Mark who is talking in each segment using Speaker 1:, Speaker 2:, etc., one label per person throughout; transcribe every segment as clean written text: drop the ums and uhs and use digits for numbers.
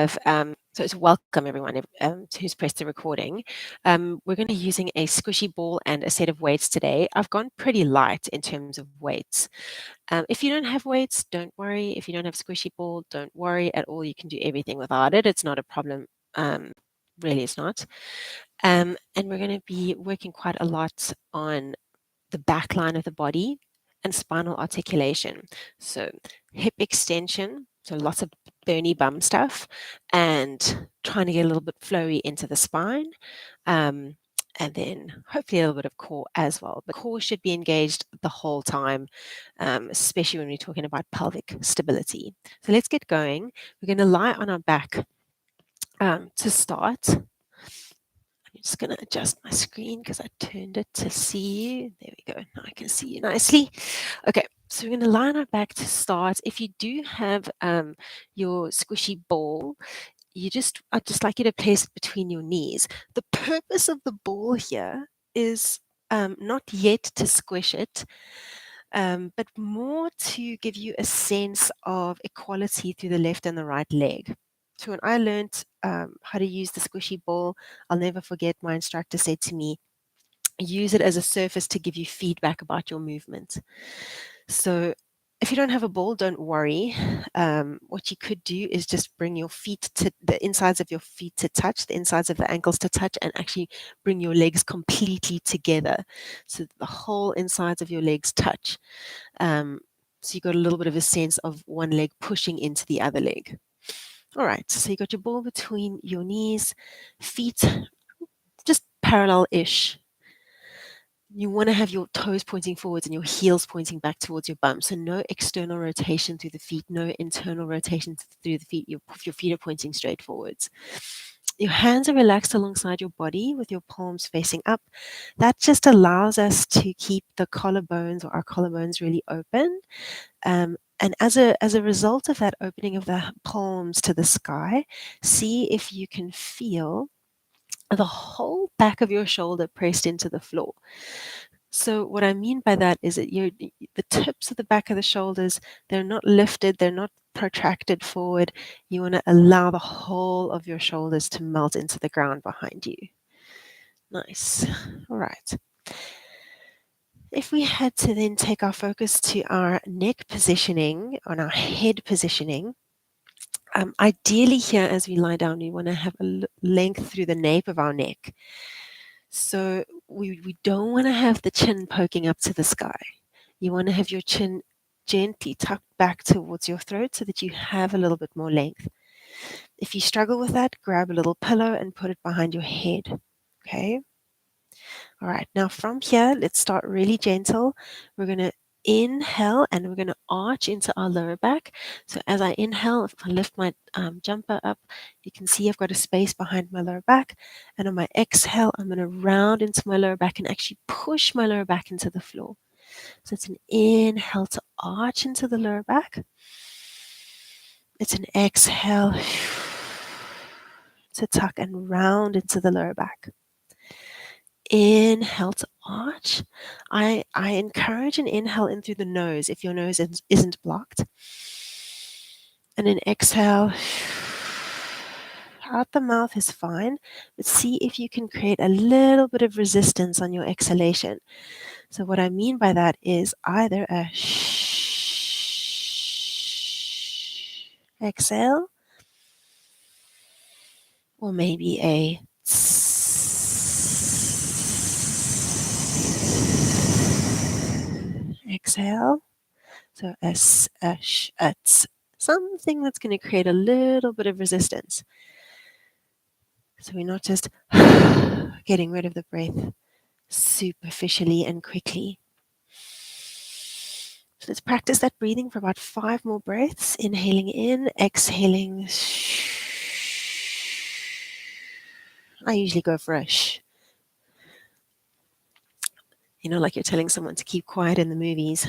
Speaker 1: have, so it's welcome everyone who's pressed the recording. We're going to be using a squishy ball and a set of weights today. I've gone pretty light in terms of weights. If you don't have weights, don't worry. If you don't have squishy ball, don't worry at all. You can do everything without it. It's not a problem. Really, it's not. And we're going to be working quite a lot on the back line of the body and spinal articulation. So hip extension, so lots of burny bum stuff, and trying to get a little bit flowy into the spine. And then hopefully a little bit of core as well. But core should be engaged the whole time, especially when we're talking about pelvic stability. So let's get going. We're going to lie on our back to start. I'm just going to adjust my screen because I turned it to see you. There we go. Now I can see you nicely. Okay, so we're going to lie on our back to start. If you do have your squishy ball, I'd just like you to place it between your knees. The purpose of the ball here is not yet to squish it, but more to give you a sense of equality through the left and the right leg. So when I learned how to use the squishy ball, I'll never forget my instructor said to me, use it as a surface to give you feedback about your movement. So if you don't have a ball, don't worry. What you could do is just bring your feet to the insides of your feet to touch, the insides of the ankles to touch, and actually bring your legs completely together. So the whole insides of your legs touch. So you got a little bit of a sense of one leg pushing into the other leg. All right, so you got your ball between your knees, feet just parallel-ish. You want to have your toes pointing forwards and your heels pointing back towards your bum. So no external rotation through the feet, no internal rotation through the feet. Your feet are pointing straight forwards. Your hands are relaxed alongside your body with your palms facing up. That just allows us to keep the collarbones or our collarbones really open. And as a result of that opening of the palms to the sky, see if you can feel the whole back of your shoulder pressed into the floor. So what I mean by that is that the tips of the back of the shoulders, they're not lifted, they're not protracted forward. You want to allow the whole of your shoulders to melt into the ground behind you. Nice. All right. If we had to then take our focus to our neck positioning, on our head positioning, ideally here as we lie down, we want to have a length through the nape of our neck. So we don't want to have the chin poking up to the sky. You want to have your chin gently tucked back towards your throat so that you have a little bit more length. If you struggle with that, grab a little pillow and put it behind your head. Okay? All right, now from here, let's start really gentle. We're going to inhale and we're going to arch into our lower back. So as I inhale, if I lift my jumper up, you can see I've got a space behind my lower back. And on my exhale, I'm going to round into my lower back and actually push my lower back into the floor. So it's an inhale to arch into the lower back. It's an exhale to tuck and round into the lower back. Inhale to arch. I encourage an inhale in through the nose if your nose isn't blocked. And an exhale out the mouth is fine, but see if you can create a little bit of resistance on your exhalation. So what I mean by that is either a exhale or maybe a exhale. So a sh, a tss, something that's going to create a little bit of resistance. So we're not just getting rid of the breath superficially and quickly. So let's practice that breathing for about 5 more breaths. Inhaling in, exhaling. I usually go for a sh. You know, like you're telling someone to keep quiet in the movies.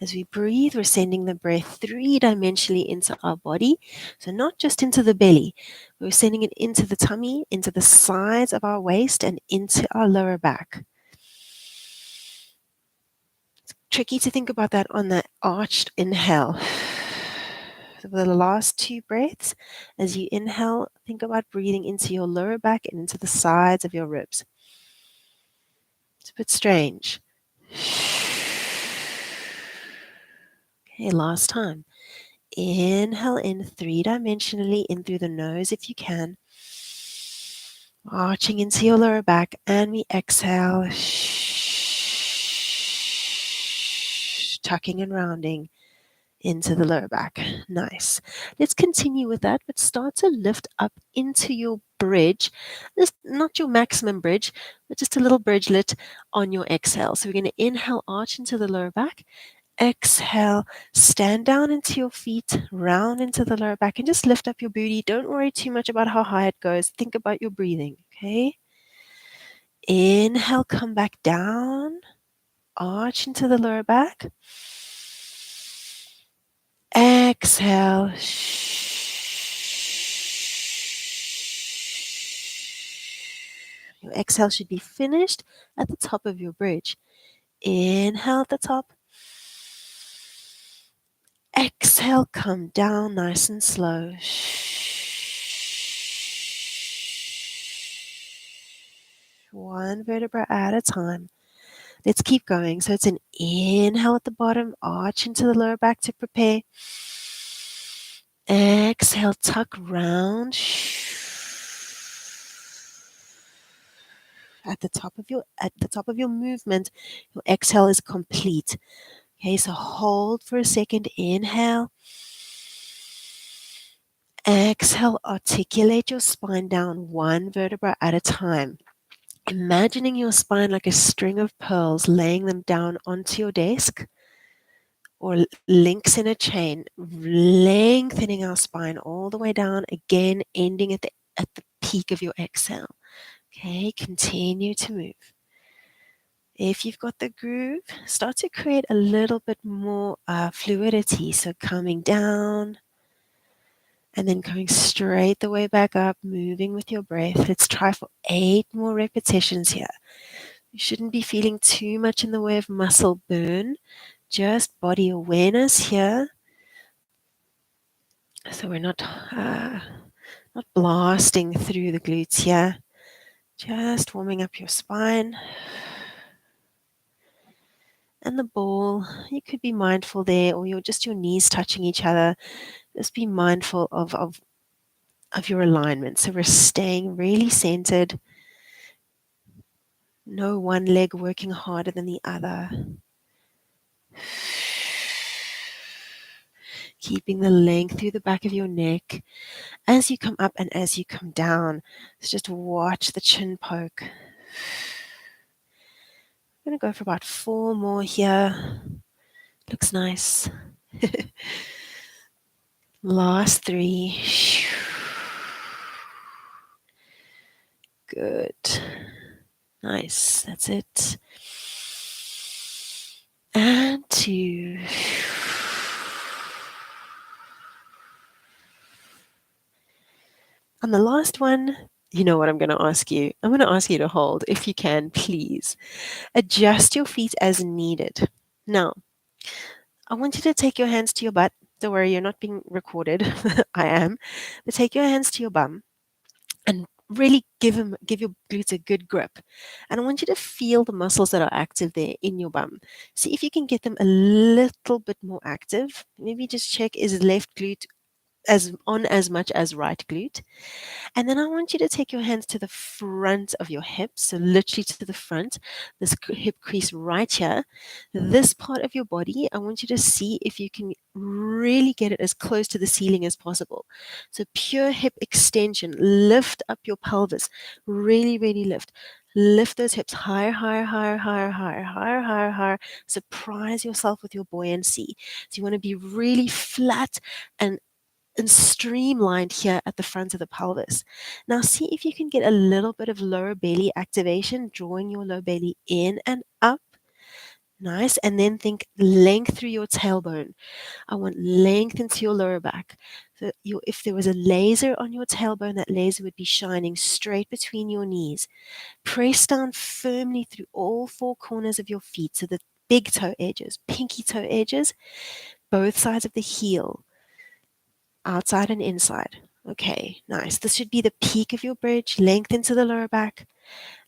Speaker 1: As we breathe, we're sending the breath 3-dimensionally into our body. So not just into the belly, we're sending it into the tummy, into the sides of our waist, and into our lower back. tricky to think about that on the arched inhale. So for the last 2 breaths, as you inhale, think about breathing into your lower back and into the sides of your ribs. It's a bit strange. Okay, last time. Inhale in 3-dimensionally in through the nose if you can. Arching into your lower back, and we exhale. Tucking and rounding into the lower back. Nice. Let's continue with that, but start to lift up into your bridge. This not your maximum bridge, but just a little bridgelet on your exhale. So we're going to inhale, arch into the lower back. Exhale, stand down into your feet, round into the lower back, and just lift up your booty. Don't worry too much about how high it goes. Think about your breathing, okay? Inhale, come back down, arch into the lower back. Exhale. Your exhale should be finished at the top of your bridge. Inhale at the top. Exhale, come down nice and slow. One vertebra at a time. Let's keep going. So it's an inhale at the bottom, arch into the lower back to prepare. Exhale, tuck round. At the top of your movement, your exhale is complete. Okay, so hold for a second. Inhale. Exhale, articulate your spine down one vertebra at a time. Imagining your spine like a string of pearls, laying them down onto your desk, or links in a chain, lengthening our spine all the way down, again ending at the peak of your exhale. Okay, continue to move. If you've got the groove, start to create a little bit more fluidity. So coming down and then coming straight the way back up, moving with your breath. Let's try for 8 more repetitions here. You shouldn't be feeling too much in the way of muscle burn, just body awareness here. So we're not blasting through the glutes here, just warming up your spine. And the ball, you could be mindful there, or your knees touching each other. Just be mindful of your alignment. So we're staying really centered. No one leg working harder than the other. Keeping the length through the back of your neck as you come up and as you come down. So just watch the chin poke. I'm going to go for about 4 more here. Looks nice. Last 3. Good. Nice. That's it. And 2. On the last one, you know what I'm going to ask you? I'm going to ask you to hold, if you can, please. Adjust your feet as needed. Now, I want you to take your hands to your butt. Don't worry, you're not being recorded. I am. But take your hands to your bum and really give your glutes a good grip. And I want you to feel the muscles that are active there in your bum. See if you can get them a little bit more active. Maybe just check, is left glute as much as right glute. And then I want you to take your hands to the front of your hips, so literally to the front, this hip crease right here. This part of your body, I want you to see if you can really get it as close to the ceiling as possible. So pure hip extension, lift up your pelvis, really, really lift. Lift those hips higher, higher, higher, higher, higher, higher, higher, higher. Surprise yourself with your buoyancy. So you want to be really flat and streamlined here at the front of the pelvis. Now see if you can get a little bit of lower belly activation, drawing your lower belly in and up. Nice. And then think length through your tailbone. I want length into your lower back. So if there was a laser on your tailbone, that laser would be shining straight between your knees. Press down firmly through all 4 corners of your feet so that big toe edges, pinky toe edges, both sides of the heel, outside and inside. Okay, nice. This should be the peak of your bridge, lengthen to the lower back,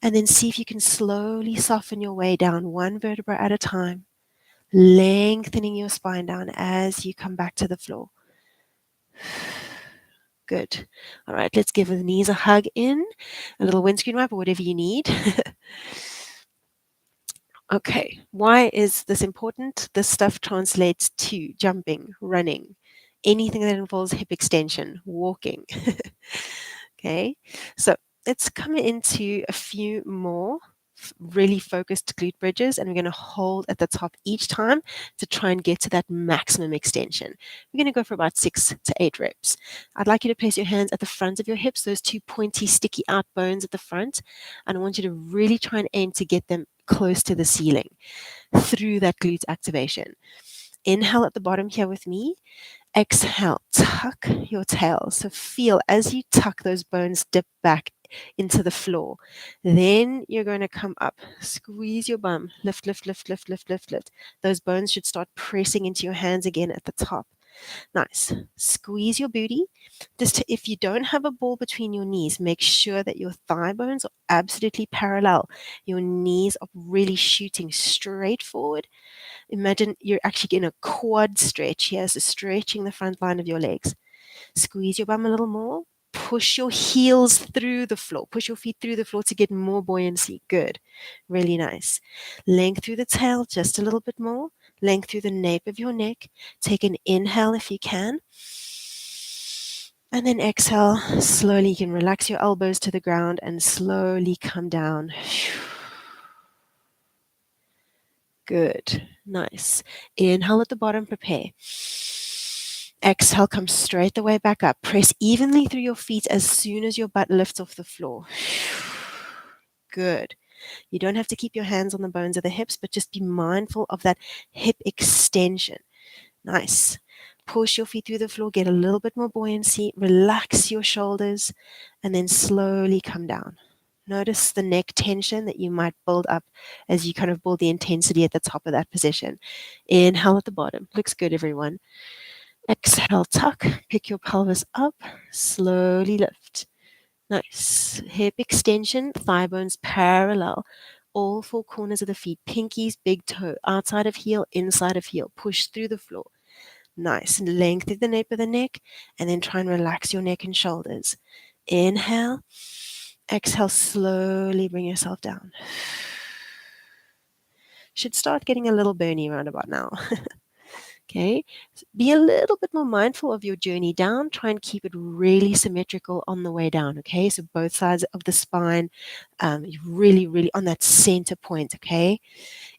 Speaker 1: and then see if you can slowly soften your way down one vertebra at a time, lengthening your spine down as you come back to the floor. Good. All right, let's give the knees a hug in, a little windscreen wipe or whatever you need. Okay, why is this important? This stuff translates to jumping, running, anything that involves hip extension, walking. Okay, so let's come into a few more really focused glute bridges, and we're going to hold at the top each time to try and get to that maximum extension. We're going to go for about 6 to 8 reps. I'd like you to place your hands at the front of your hips, those two pointy, sticky out bones at the front, and I want you to really try and aim to get them close to the ceiling through that glute activation. Inhale at the bottom here with me. Exhale, tuck your tail. So feel as you tuck, those bones dip back into the floor. Then you're going to come up, squeeze your bum, lift, lift, lift, lift, lift, lift, lift. Those bones should start pressing into your hands again at the top. Nice. Squeeze your booty. If you don't have a ball between your knees, make sure that your thigh bones are absolutely parallel. Your knees are really shooting straight forward. Imagine you're actually in a quad stretch here, so stretching the front line of your legs. Squeeze your bum a little more. Push your heels through the floor. Push your feet through the floor to get more buoyancy. Good. Really nice. Length through the tail just a little bit more. Length through the nape of your neck. Take an inhale if you can. And then exhale. Slowly you can relax your elbows to the ground and slowly come down. Good. Nice. Inhale at the bottom, prepare. Exhale, come straight the way back up. Press evenly through your feet as soon as your butt lifts off the floor. Good. You don't have to keep your hands on the bones of the hips, but just be mindful of that hip extension. Nice. Push your feet through the floor, get a little bit more buoyancy, relax your shoulders, and then slowly come down. Notice the neck tension that you might build up as you kind of build the intensity at the top of that position. Inhale at the bottom. Looks good, everyone. Exhale, tuck. Pick your pelvis up. Slowly lift. Nice. Hip extension, thigh bones parallel. All 4 corners of the feet. Pinkies, big toe. Outside of heel, inside of heel. Push through the floor. Nice. Lengthen the nape of the neck. And then try and relax your neck and shoulders. Inhale. Exhale, slowly bring yourself down. Should start getting a little burny around about now. Okay, be a little bit more mindful of your journey down. Try and keep it really symmetrical on the way down. Okay, so both sides of the spine, really, really on that center point. Okay,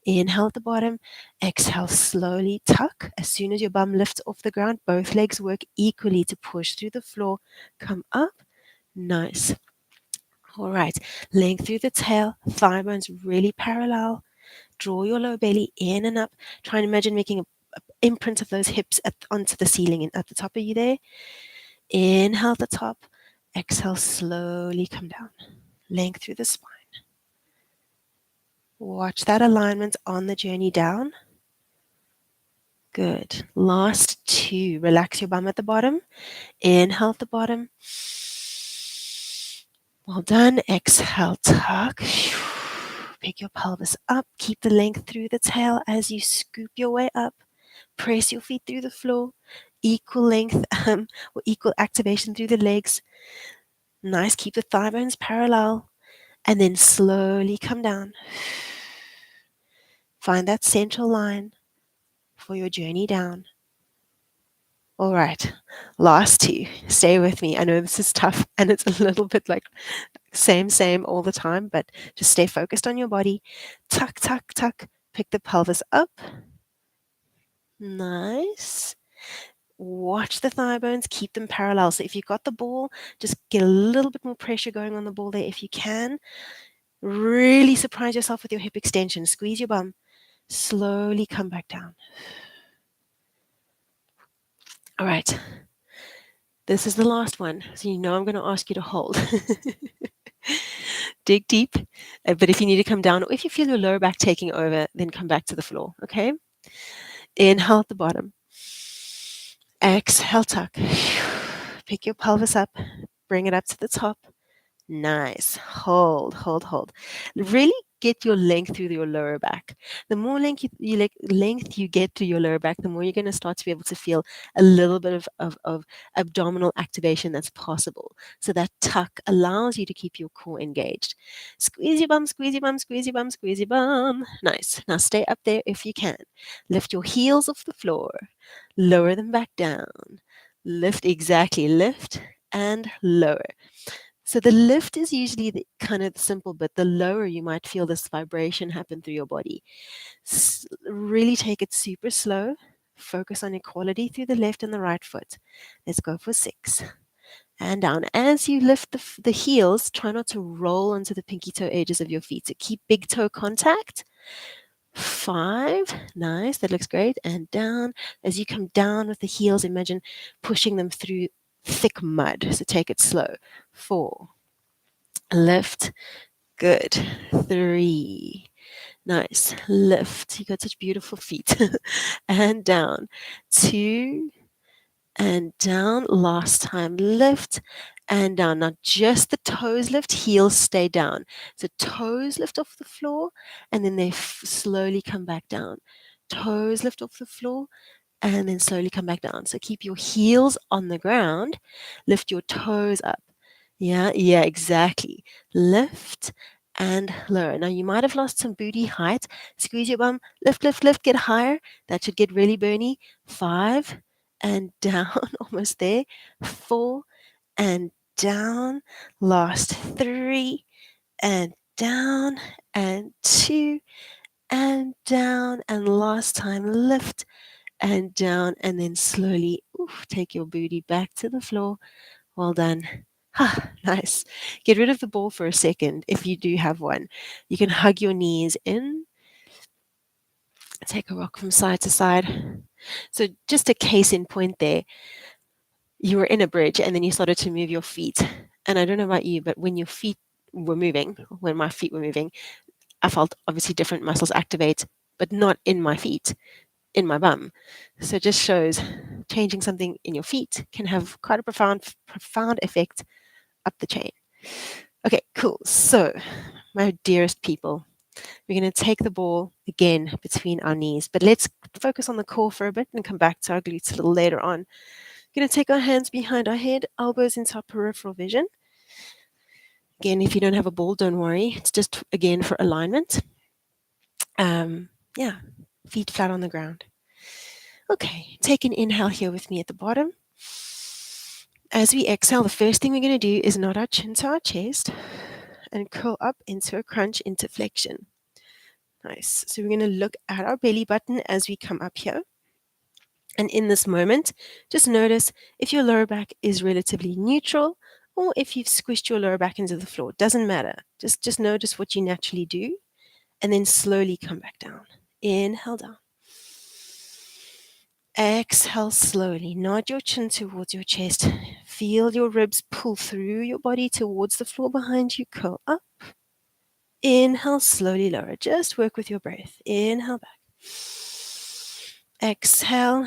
Speaker 1: inhale at the bottom, exhale slowly, tuck. As soon as your bum lifts off the ground, both legs work equally to push through the floor. Come up, nice. All right, length through the tail, thigh bones really parallel. Draw your lower belly in and up. Try and imagine making an imprint of those hips onto the ceiling and at the top of you there. Inhale at the top. Exhale, slowly come down. Length through the spine. Watch that alignment on the journey down. Good. Last 2. Relax your bum at the bottom. Inhale at the bottom. Well done. Exhale, tuck. Pick your pelvis up. Keep the length through the tail as you scoop your way up. Press your feet through the floor. Equal length or equal activation through the legs. Nice. Keep the thigh bones parallel. And then slowly come down. Find that central line for your journey down. All right, last 2. Stay with me. I know this is tough and it's a little bit like same all the time, but just stay focused on your body. Tuck, tuck, tuck. Pick the pelvis up. Nice. Watch the thigh bones. Keep them parallel. So if you've got the ball, just get a little bit more pressure going on the ball there if you can. Really surprise yourself with your hip extension. Squeeze your bum. Slowly come back down. All right. This is the last one. So you know I'm going to ask you to hold. dig deep. But if you need to come down, or if you feel your lower back taking over, then come back to the floor, okay? Inhale at the bottom. Exhale, tuck. Pick your pelvis up, bring it up to the top. Nice. Hold, hold, hold. Really get your length through your lower back. The more length you get to your lower back, the more you're going to start to be able to feel a little bit of abdominal activation that's possible. So that tuck allows you to keep your core engaged. Squeeze your bum, squeeze your bum, squeeze your bum, squeeze your bum. Nice. Now stay up there if you can. Lift your heels off the floor. Lower them back down. Lift, exactly. Lift and lower. So the lift is usually the kind of simple bit. The lower, you might feel this vibration happen through your body. Really take it super slow. Focus on equality through the left and the right foot. Let's go for 6. And down. As you lift the heels, try not to roll onto the pinky toe edges of your feet. So keep big toe contact. 5. Nice. That looks great. And down. As you come down with the heels, imagine pushing them through thick mud. So take it slow. 4. Lift. Good. 3. Nice. Lift. You got such beautiful feet. And down. 2. And down. Last time. Lift. And down. Now just the toes lift, heels stay down. So toes lift off the floor, and then they slowly come back down. Toes lift off the floor, and then slowly come back down. So keep your heels on the ground. Lift your toes up. Yeah, exactly. Lift and lower. Now you might have lost some booty height. Squeeze your bum. Lift, lift, lift. Get higher. That should get really burny. 5 and down. Almost there. 4 and down. Last 3 and down. And 2 and down. And last time, lift and down. And then slowly take your booty back to the floor. Well done. Nice. Get rid of the ball for a second if you do have one. You can hug your knees in. Take a rock from side to side. So just a case in point there. You were in a bridge and then you started to move your feet. And I don't know about you, but when your feet were moving, when my feet were moving, I felt obviously different muscles activate, but not in my feet, in my bum. So it just shows changing something in your feet can have quite a profound effect up the chain. Okay, cool. So, my dearest people, we're going to take the ball again between our knees, but let's focus on the core for a bit and come back to our glutes a little later on. We're going to take our hands behind our head, elbows into our peripheral vision. Again, if you don't have a ball, don't worry. It's just, again, for alignment. Feet flat on the ground. Okay, take an inhale here with me at the bottom. As we exhale, the first thing we're going to do is nod our chin to our chest and curl up into a crunch into flexion. Nice. So we're going to look at our belly button as we come up here. And in this moment, just notice if your lower back is relatively neutral or if you've squished your lower back into the floor. Doesn't matter. Just notice what you naturally do and then slowly come back down. Inhale down. Exhale slowly. Nod your chin towards your chest. Feel your ribs pull through your body towards the floor behind you. Curl up. Inhale, slowly lower. Just work with your breath. Inhale back. Exhale.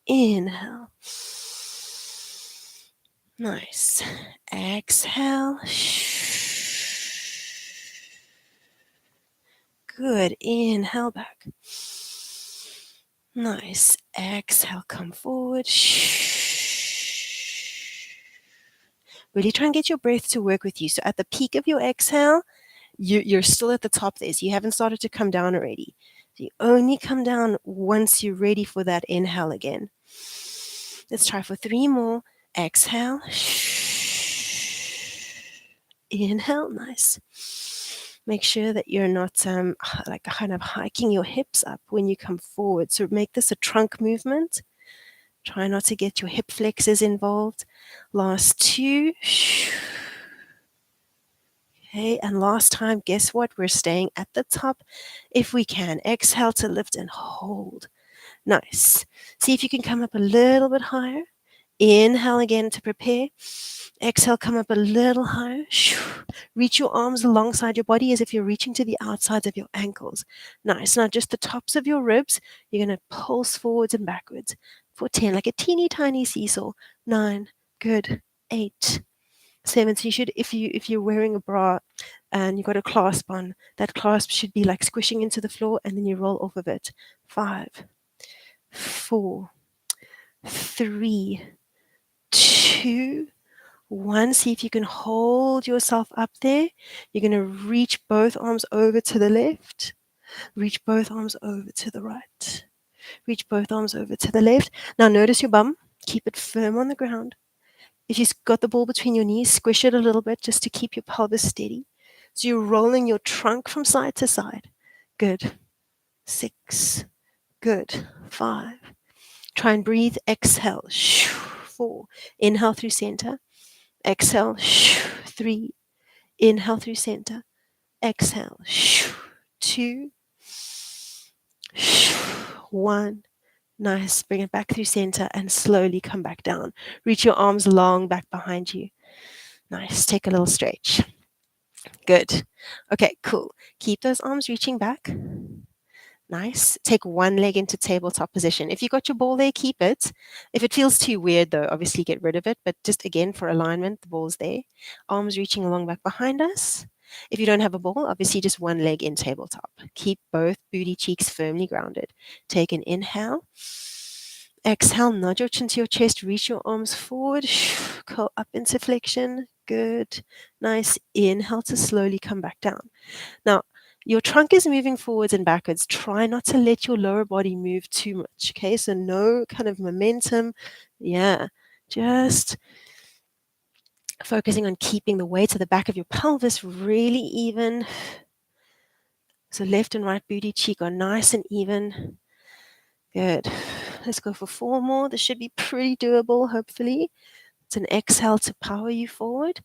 Speaker 1: Inhale. Nice. Exhale. Good. Inhale back. Nice. Exhale. Come forward. Really try and get your breath to work with you. So at the peak of your exhale, you're still at the top there. So you haven't started to come down already. So you only come down once you're ready for that inhale again. Let's try for 3 more. Exhale. Inhale. Nice. Make sure that you're not like kind of hiking your hips up when you come forward. So make this a trunk movement. Try not to get your hip flexors involved. Last 2. Okay, and last time, guess what? We're staying at the top if we can. Exhale to lift and hold. Nice. See if you can come up a little bit higher. Inhale again to prepare. Exhale, come up a little higher. Reach your arms alongside your body as if you're reaching to the outsides of your ankles. Nice. Now, just the tops of your ribs, you're going to pulse forwards and backwards for 10, like a teeny tiny seesaw. 9, good. 8, 7. So you should, if you're wearing a bra and you've got a clasp on, that clasp should be like squishing into the floor and then you roll off of it. 5, 4, 3, 2, 1. See if you can hold yourself up there. You're going to reach both arms over to the left. Reach both arms over to the right. Reach both arms over to the left. Now notice your bum. Keep it firm on the ground. If you've got the ball between your knees, squish it a little bit just to keep your pelvis steady. So you're rolling your trunk from side to side. Good. 6. Good. 5. Try and breathe. Exhale. 4. Inhale through center. Exhale. 3. Inhale through center. Exhale. 2. 1. Nice. Bring it back through center and slowly come back down. Reach your arms long back behind you. Nice. Take a little stretch. Good. Okay, cool. Keep those arms reaching back. Nice. Take one leg into tabletop position. If you got your ball there, keep it. If it feels too weird, though, obviously get rid of it. But just again, for alignment, the ball's there. Arms reaching along back behind us. If you don't have a ball, obviously just one leg in tabletop. Keep both booty cheeks firmly grounded. Take an inhale. Exhale, nod your chin to your chest. Reach your arms forward. Curl up into flexion. Good. Nice. Inhale to slowly come back down. Now, your trunk is moving forwards and backwards. Try not to let your lower body move too much, okay? So no kind of momentum. Yeah, just focusing on keeping the weight of the back of your pelvis really even. So left and right booty cheek are nice and even. Good. Let's go for 4 more. This should be pretty doable, hopefully. It's an exhale to power you forward.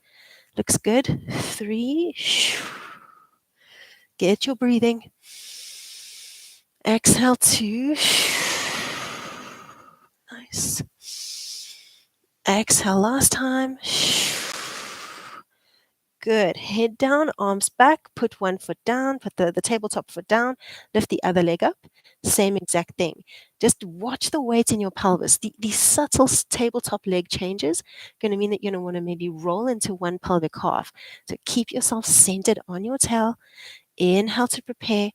Speaker 1: Looks good. 3. Get your breathing. Exhale 2. Nice. Exhale last time. Good. Head down, arms back. Put one foot down. Put the tabletop foot down. Lift the other leg up. Same exact thing. Just watch the weight in your pelvis. These subtle tabletop leg changes are going to mean that you're going to want to maybe roll into one pelvic half. So keep yourself centered on your tail. Inhale to prepare.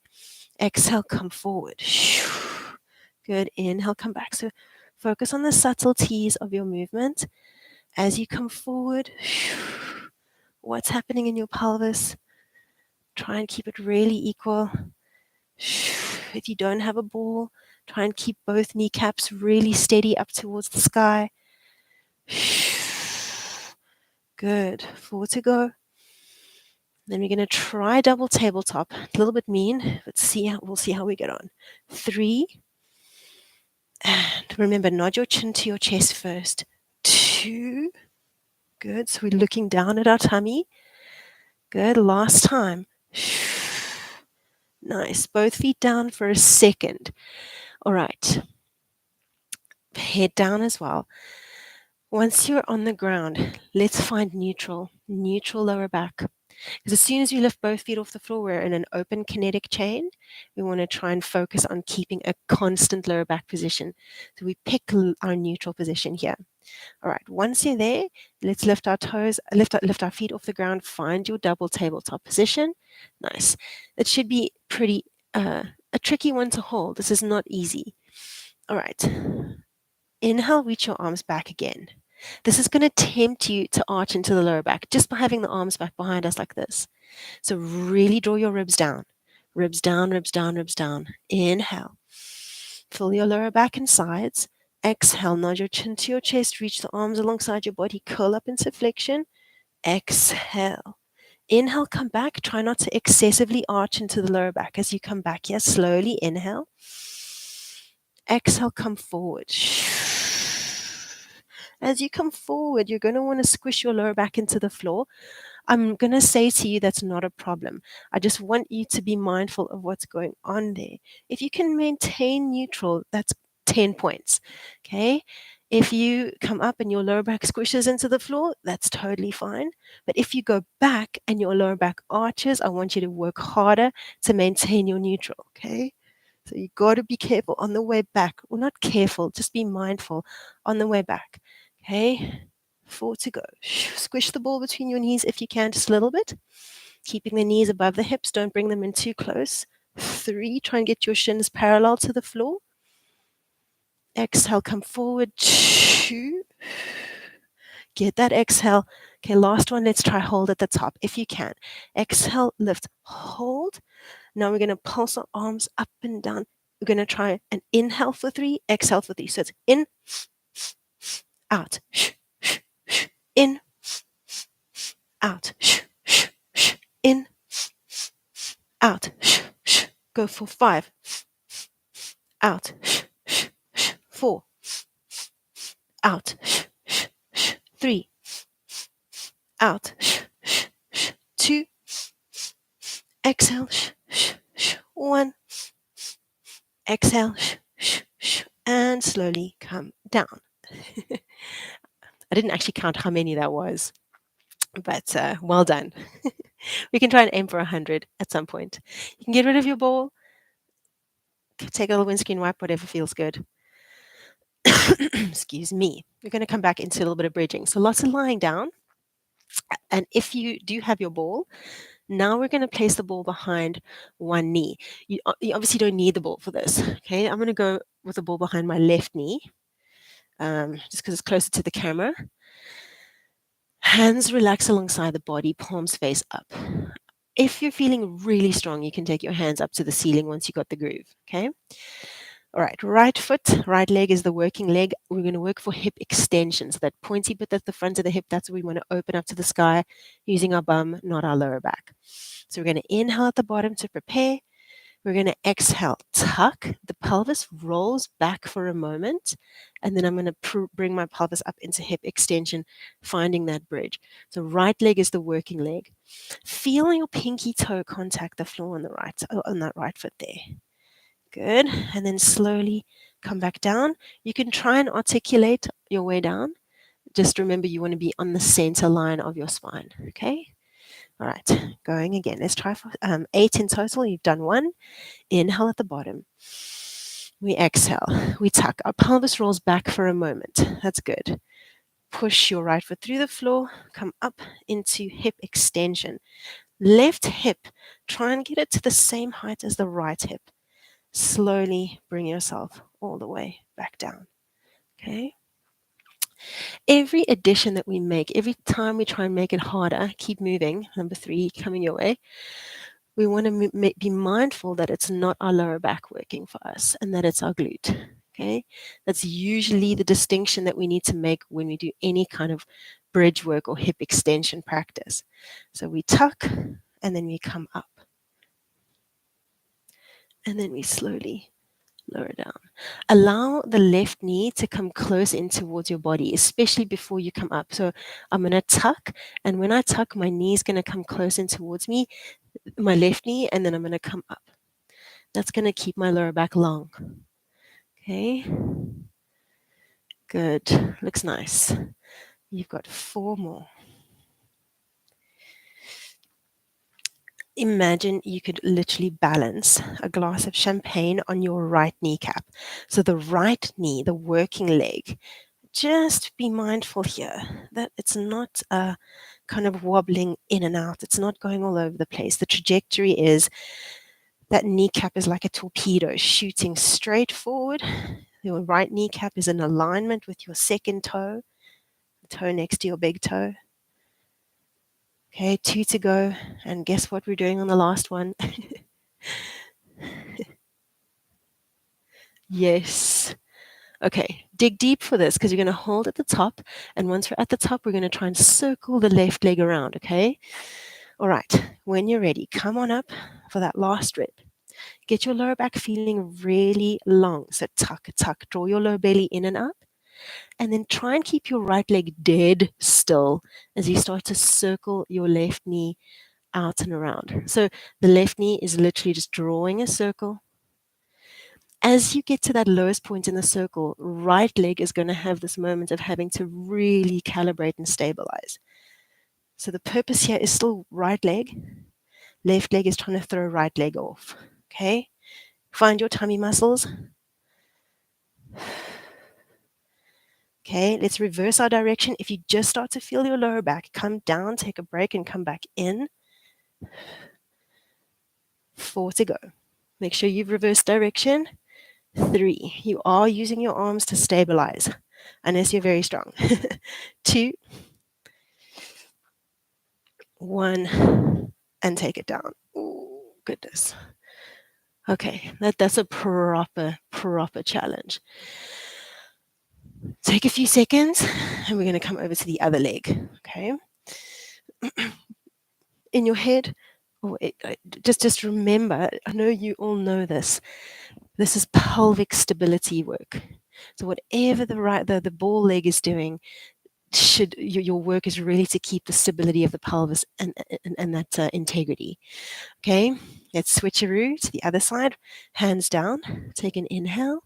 Speaker 1: Exhale, come forward. Good. Inhale, come back. So focus on the subtleties of your movement as you come forward. What's happening in your pelvis? Try and keep it really equal. If you don't have a ball, try and keep both kneecaps really steady up towards the sky. Good. 4 to go. Then we're going to try double tabletop. A little bit mean, but we'll see how we get on. 3. And remember, nod your chin to your chest first. 2. Good. So we're looking down at our tummy. Good. Last time. Nice. Both feet down for a second. All right. Head down as well. Once you're on the ground, let's find neutral lower back. Because as soon as you lift both feet off the floor, we're in an open kinetic chain. We want to try and focus on keeping a constant lower back position. So we pick our neutral position here. All right, once you're there, let's lift our toes, lift our feet off the ground, find your double tabletop position. Nice. It should be pretty, a tricky one to hold. This is not easy. All right. Inhale, reach your arms back again. This is going to tempt you to arch into the lower back just by having the arms back behind us like this. So really draw your ribs down. Ribs down, ribs down, ribs down. Inhale. Fill your lower back and sides. Exhale, nod your chin to your chest, reach the arms alongside your body, curl up into flexion. Exhale. Inhale, come back. Try not to excessively arch into the lower back as you come back here. Slowly inhale. Exhale, come forward. As you come forward, you're going to want to squish your lower back into the floor. I'm going to say to you that's not a problem. I just want you to be mindful of what's going on there. If you can maintain neutral, that's 10 points. Okay? If you come up and your lower back squishes into the floor, that's totally fine. But if you go back and your lower back arches, I want you to work harder to maintain your neutral, okay? So you got to be careful on the way back. Well, not careful, just be mindful on the way back, okay? 4 to go. Squish the ball between your knees if you can, just a little bit. Keeping the knees above the hips, don't bring them in too close. 3, try and get your shins parallel to the floor. Exhale, come forward. 2. Get that exhale. Okay, last one. Let's try hold at the top if you can. Exhale, lift, hold. Now we're going to pulse our arms up and down. We're going to try an inhale for 3, exhale for 3. So it's in, out, in, out, in, out. Go for 5, out, 4, out, 3, out, 2, exhale, 1, exhale, and slowly come down. I didn't actually count how many that was, but well done. We can try and aim for 100 at some point. You can get rid of your ball, take a little windscreen wipe, whatever feels good. Excuse me. We're going to come back into a little bit of bridging. So lots of lying down. And if you do have your ball, now we're going to place the ball behind one knee. You obviously don't need the ball for this. Okay, I'm going to go with the ball behind my left knee, just because it's closer to the camera. Hands relax alongside the body, palms face up. If you're feeling really strong, you can take your hands up to the ceiling once you got the groove. Okay. All right, right foot, right leg is the working leg. We're going to work for hip extension. So that pointy bit at the front of the hip, that's what we want to open up to the sky using our bum, not our lower back. So we're going to inhale at the bottom to prepare. We're going to exhale, tuck. The pelvis rolls back for a moment. And then I'm going to bring my pelvis up into hip extension, finding that bridge. So right leg is the working leg. Feel your pinky toe contact the floor on the right, on that right foot there. Good. And then slowly come back down. You can try and articulate your way down. Just remember you want to be on the center line of your spine. Okay. All right. Going again. Let's try for 8 in total. You've done 1. Inhale at the bottom. We exhale. We tuck. Our pelvis rolls back for a moment. That's good. Push your right foot through the floor. Come up into hip extension. Left hip, try and get it to the same height as the right hip. Slowly bring yourself all the way back down. Okay. Every addition that we make, every time we try and make it harder, keep moving. Number 3 coming your way. We want to be mindful that it's not our lower back working for us and that it's our glute. Okay. That's usually the distinction that we need to make when we do any kind of bridge work or hip extension practice. So we tuck and then we come up. And then we slowly lower down. Allow the left knee to come close in towards your body, especially before you come up. So I'm going to tuck, and when I tuck, my knee is going to come close in towards me, my left knee, and then I'm going to come up. That's going to keep my lower back long. Okay. Good. Looks nice. You've got 4 more. Imagine you could literally balance a glass of champagne on your right kneecap. So the right knee, the working leg, just be mindful here that it's not kind of wobbling in and out. It's not going all over the place. The trajectory is that kneecap is like a torpedo shooting straight forward. Your right kneecap is in alignment with your second toe, the toe next to your big toe. Okay, 2 to go. And guess what we're doing on the last one? Yes. Okay, dig deep for this because you're going to hold at the top. And once we're at the top, we're going to try and circle the left leg around, okay? All right, when you're ready, come on up for that last rep. Get your lower back feeling really long. So tuck, tuck, draw your lower belly in and up. And then try and keep your right leg dead still as you start to circle your left knee out and around. So the left knee is literally just drawing a circle. As you get to that lowest point in the circle, right leg is going to have this moment of having to really calibrate and stabilize. So the purpose here is still right leg. Left leg is trying to throw right leg off. Okay? Find your tummy muscles. Okay, let's reverse our direction. If you just start to feel your lower back, come down, take a break, and come back in. 4 to go. Make sure you've reversed direction. 3. You are using your arms to stabilize, unless you're very strong. 2, 1, and take it down. Oh, goodness. Okay, that's a proper challenge. Take a few seconds, and we're going to come over to the other leg. Okay. In your head, just remember, I know you all know this. This is pelvic stability work. So whatever the ball leg is doing, your work is really to keep the stability of the pelvis and that integrity. Okay, let's switcheroo to the other side. Hands down. Take an inhale.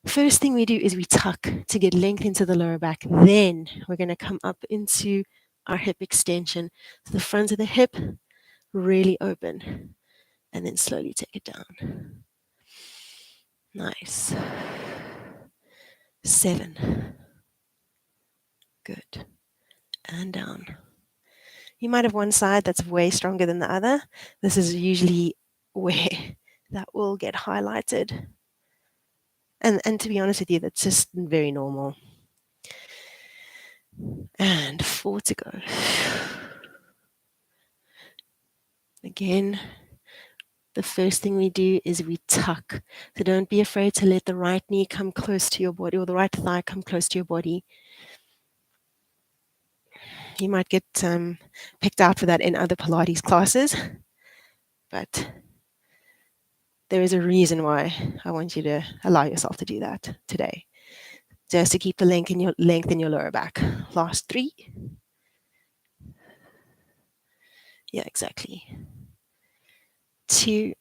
Speaker 1: First thing we do is we tuck to get length into the lower back. Then we're going to come up into our hip extension. So the front of the hip really open, and then slowly take it down. Nice. 7. Good. And down. You might have one side that's way stronger than the other. This is usually where that will get highlighted. And to be honest with you, that's just very normal. And 4 to go. Again, the first thing we do is we tuck. So don't be afraid to let the right knee come close to your body or the right thigh come close to your body. You might get picked out for that in other Pilates classes, but there is a reason why I want you to allow yourself to do that today. Just to keep the length in your lower back. Last 3. Yeah, exactly. 2.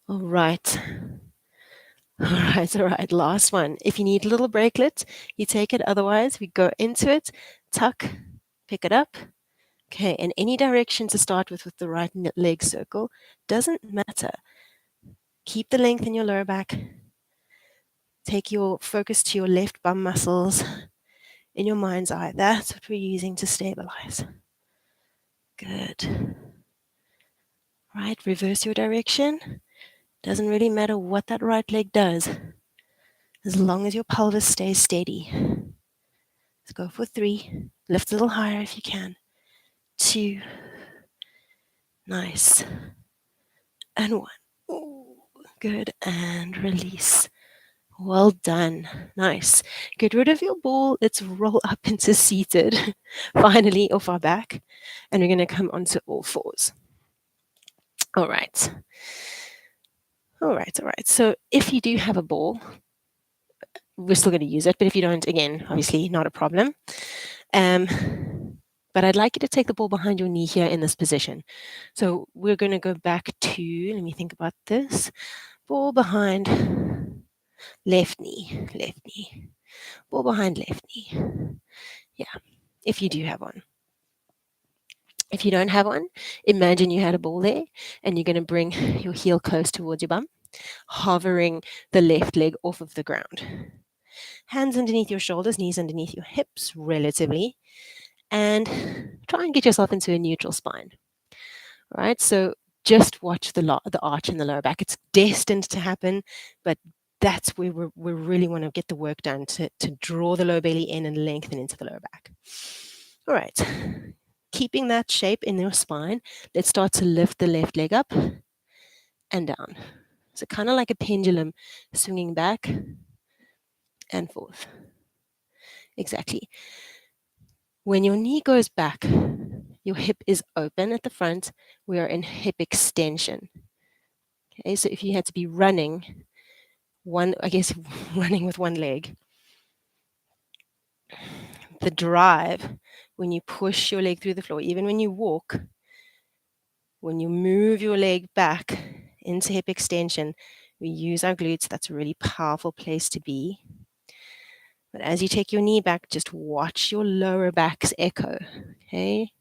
Speaker 1: All right. All right. Last one. If you need a little bracelet, you take it. Otherwise, we go into it, tuck, pick it up. Okay, in any direction to start with the right leg circle. Doesn't matter. Keep the length in your lower back. Take your focus to your left bum muscles in your mind's eye. That's what we're using to stabilize. Good. Right, reverse your direction. Doesn't really matter what that right leg does, as long as your pelvis stays steady. Let's go for 3. Lift a little higher if you can. 2. Nice. And 1. Ooh, good. And release. Well done. Nice. Get rid of your ball. Let's roll up into seated. Finally, off our back. And we're going to come onto all 4s. All right. So if you do have a ball, we're still going to use it. But if you don't, again, obviously not a problem. But I'd like you to take the ball behind your knee here in this position. So we're going to go back to, let me think about this. Ball behind left knee. Ball behind left knee. Yeah, if you do have one. If you don't have one, imagine you had a ball there and you're going to bring your heel close towards your bum, hovering the left leg off of the ground. Hands underneath your shoulders, knees underneath your hips relatively, and try and get yourself into a neutral spine. All right, so just watch the arch in the lower back. It's destined to happen, but that's where we really want to get the work done to draw the lower belly in and lengthen into the lower back. All right. Keeping that shape in your spine, let's start to lift the left leg up and down. So kind of like a pendulum swinging back and forth. Exactly. When your knee goes back, your hip is open at the front. We are in hip extension. Okay, so if you had to be running, running with one leg, the drive, when you push your leg through the floor, even when you walk, When you move your leg back into hip extension, we use our glutes. That's a really powerful place to be. But as you take your knee back, just watch your lower back's echo. Okay,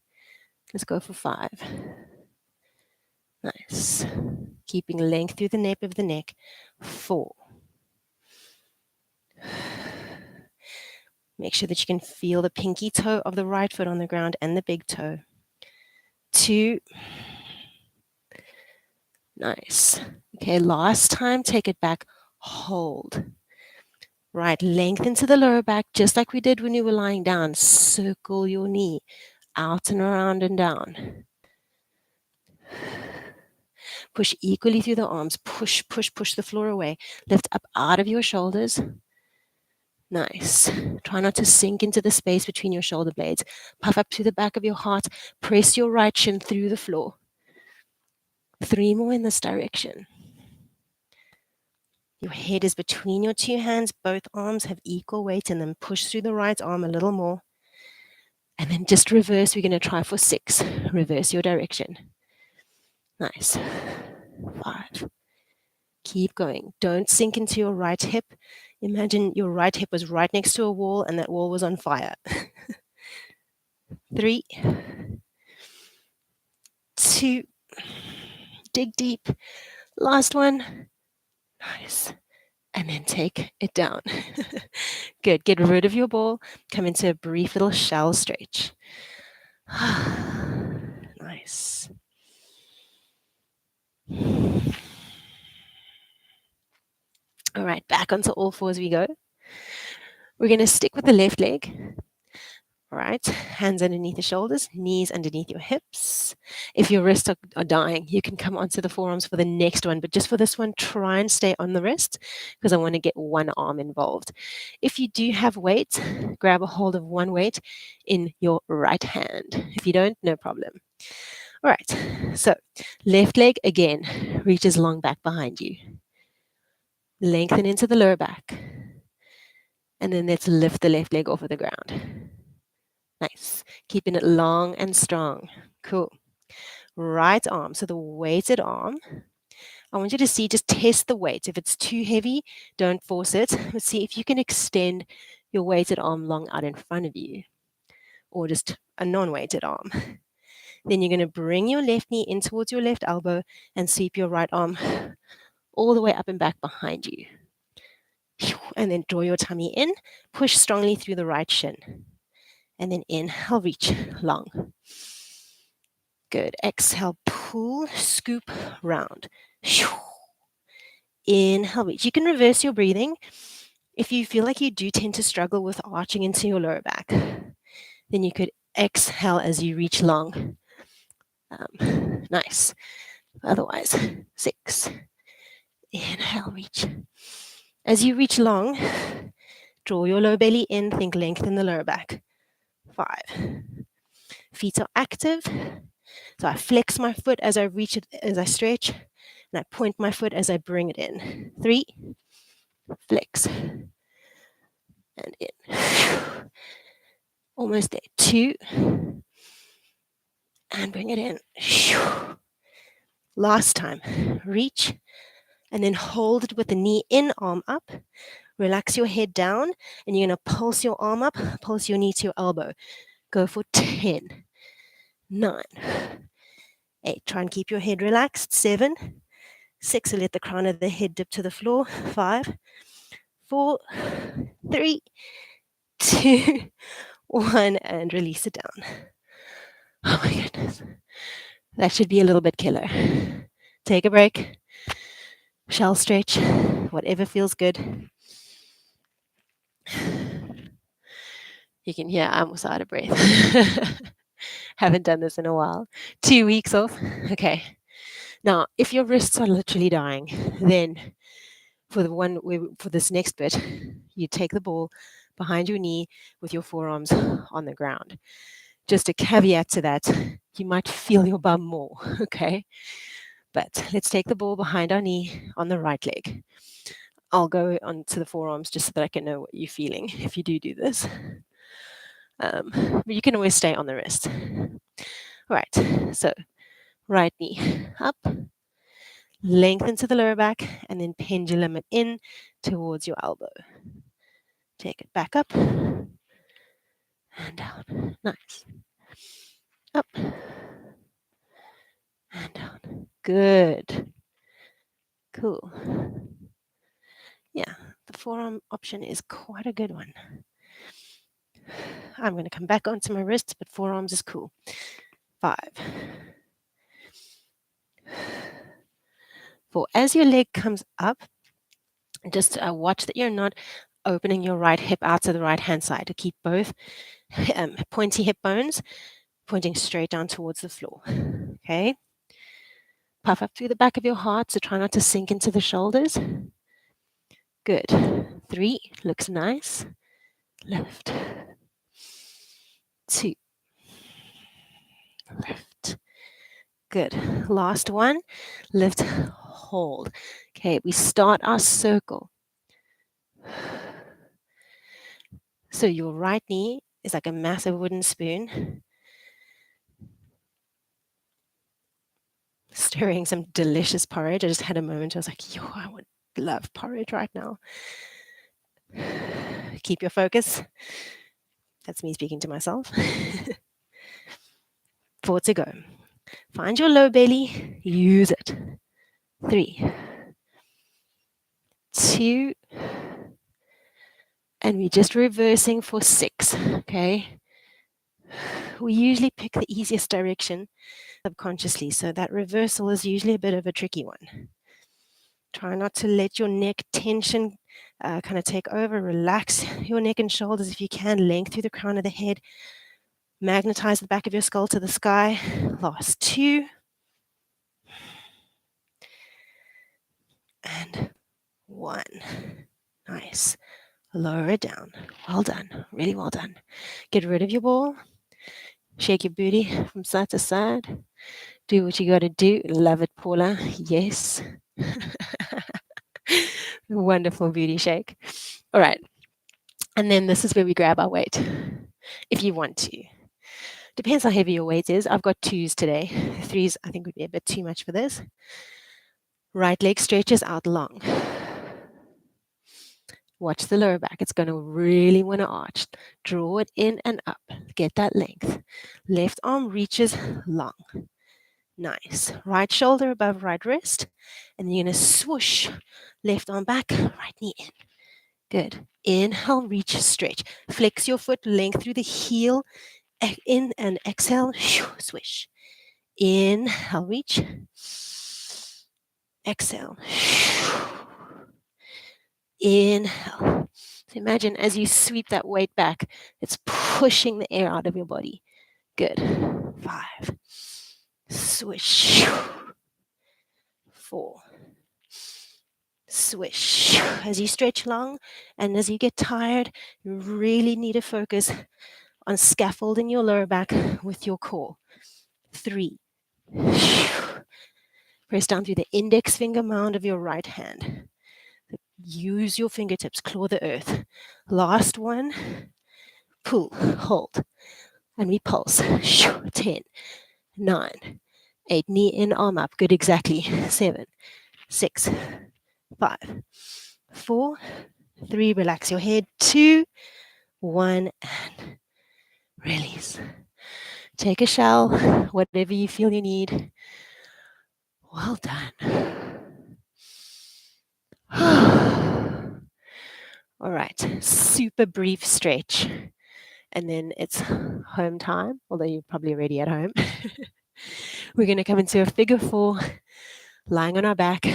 Speaker 1: let's go for 5. Nice. Keeping length through the nape of the neck. 4. Make sure that you can feel the pinky toe of the right foot on the ground and the big toe. 2. Nice. Okay, last time, take it back. Hold. Right, lengthen to the lower back, just like we did when you were lying down. Circle your knee out and around and down. Push equally through the arms. Push, push, push the floor away. Lift up out of your shoulders. Nice. Try not to sink into the space between your shoulder blades. Puff up to the back of your heart. Press your right shin through the floor. 3 more in this direction. Your head is between your 2 hands. Both arms have equal weight in them. Push through the right arm a little more. And then just reverse. We're going to try for 6. Reverse your direction. Nice. 5. Keep going. Don't sink into your right hip. Imagine your right hip was right next to a wall and that wall was on fire. 3, 2, dig deep. Last one. Nice. And then take it down. Good. Get rid of your ball. Come into a brief little shell stretch. Nice. All right, back onto all fours we go. We're going to stick with the left leg. All right, hands underneath the shoulders, knees underneath your hips. If your wrists are dying, you can come onto the forearms for the next one, but just for this one, try and stay on the wrist because I want to get one arm involved. If you do have weight, grab a hold of one weight in your right hand. If you don't, no problem. All right, so left leg again, reaches long back behind you. Lengthen into the lower back. And then let's lift the left leg off of the ground. Nice. Keeping it long and strong. Cool. Right arm, so the weighted arm. I want you to see, just test the weight. If it's too heavy, don't force it. Let's see if you can extend your weighted arm long out in front of you, or just a non-weighted arm. Then you're going to bring your left knee in towards your left elbow and sweep your right arm all the way up and back behind you. And then draw your tummy in, push strongly through the right shin. And then inhale, reach long. Good. Exhale, pull, scoop, round. Inhale, reach. You can reverse your breathing. If you feel like you do tend to struggle with arching into your lower back, then you could exhale as you reach long. Nice. Otherwise, 6. Inhale, reach. As you reach long, draw your low belly in, think lengthen the lower back. 5. Feet are active. So I flex my foot as I reach it, as I stretch, and I point my foot as I bring it in. 3, flex, and in. Almost there. 2, and bring it in. Last time, reach, and then hold it with the knee in, arm up. Relax your head down, and you're going to pulse your arm up, pulse your knee to your elbow. Go for 10, 9, 8. Try and keep your head relaxed. 7, 6. So let the crown of the head dip to the floor. 5, 4, 3, 2, 1, and release it down. Oh my goodness. That should be a little bit killer. Take a break. Shell stretch. Whatever feels good. You can hear I'm almost out of breath. Haven't done this in a while. 2 weeks off. Okay. Now, if your wrists are literally dying, then for this next bit, you take the ball behind your knee with your forearms on the ground. Just a caveat to that, you might feel your bum more, okay? But let's take the ball behind our knee on the right leg. I'll go onto the forearms just so that I can know what you're feeling if you do this. But you can always stay on the wrist. All right, so right knee up, lengthen to the lower back, and then pendulum it in towards your elbow. Take it back up and down. Nice. Up and down. Good. Cool. Yeah, the forearm option is quite a good one. I'm going to come back onto my wrists, but forearms is cool. 5, 4. As your leg comes up, just watch that you're not opening your right hip out to the right hand side to keep both pointy hip bones pointing straight down towards the floor. Okay? Puff up through the back of your heart, so try not to sink into the shoulders. Good. 3, looks nice. Lift. 2, lift. Good. Last one. Lift, hold. Okay, we start our circle. So your right knee is like a massive wooden spoon, stirring some delicious porridge. I just had a moment, I was like, yo, I would love porridge right now. Keep your focus. That's me speaking to myself. 4 to go. Find your low belly, use it. 3, 2, and we're just reversing for 6, okay? We usually pick the easiest direction subconsciously, so that reversal is usually a bit of a tricky one. Try not to let your neck tension kind of take over. Relax your neck and shoulders if you can. Length through the crown of the head. Magnetize the back of your skull to the sky. Last 2. And 1. Nice. Lower it down. Well done. Really well done. Get rid of your ball. Shake your booty from side to side. Do what you got to do. Love it, Paula. Yes. Wonderful booty shake. All right. And then this is where we grab our weight, if you want to. Depends how heavy your weight is. I've got 2s today. 3s, I think, would be a bit too much for this. Right leg stretches out long. Watch the lower back. It's going to really want to arch. Draw it in and up. Get that length. Left arm reaches long. Nice. Right shoulder above right wrist. And then you're going to swoosh. Left arm back, right knee in. Good. Inhale, reach, stretch. Flex your foot, length through the heel. In and exhale, swish. Inhale, reach. Exhale. Inhale. So imagine as you sweep that weight back, it's pushing the air out of your body. Good. 5. Swish. 4. Swish. As you stretch long and as you get tired, you really need to focus on scaffolding your lower back with your core. 3. Press down through the index finger mound of your right hand. Use your fingertips, claw the earth. Last one. Pull, hold, and we pulse. 10, 9, 8, knee in, arm up. Good, exactly. 7, 6, 5, 4, 3, relax your head. 2, 1, and release. Take a shell, whatever you feel you need. Well done. All right, super brief stretch. And then it's home time, although you're probably already at home. We're going to come into a figure 4, lying on our back.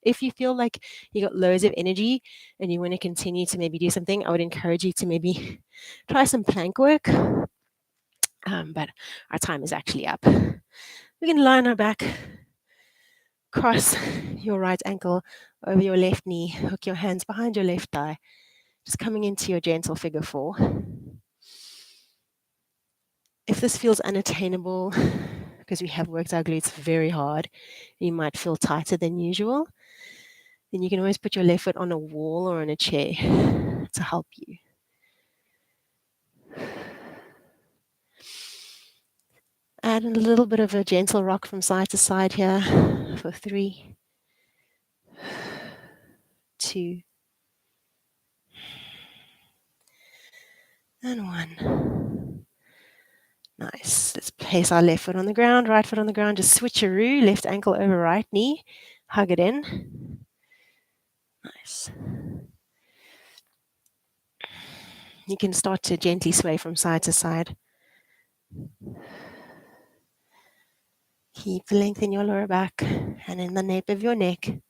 Speaker 1: If you feel like you got loads of energy and you want to continue to maybe do something, I would encourage you to maybe try some plank work. But our time is actually up. We're going to lie on our back, cross your right ankle over your left knee, hook your hands behind your left thigh, just coming into your gentle figure 4. If this feels unattainable, because we have worked our glutes very hard, you might feel tighter than usual, then you can always put your left foot on a wall or on a chair to help you. Add a little bit of a gentle rock from side to side here for 3, 2, and 1. Nice. Let's place our left foot on the ground, right foot on the ground. Just switcheroo, left ankle over right knee. Hug it in. Nice. You can start to gently sway from side to side. Keep the length in your lower back and in the nape of your neck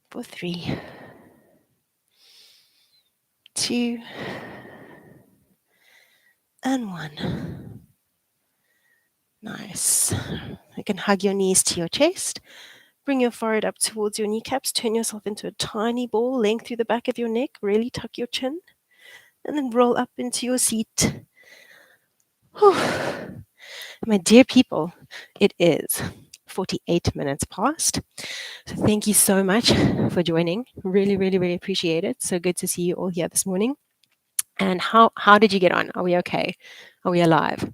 Speaker 1: for 3, 2, and 1. Nice. You can hug your knees to your chest. Bring your forehead up towards your kneecaps. Turn yourself into a tiny ball. Length through the back of your neck. Really tuck your chin. And then roll up into your seat. Whew. My dear people, it is 48 minutes past. So thank you so much for joining. Really, really, really appreciate it. So good to see you all here this morning. And how did you get on? Are we okay? Are we alive?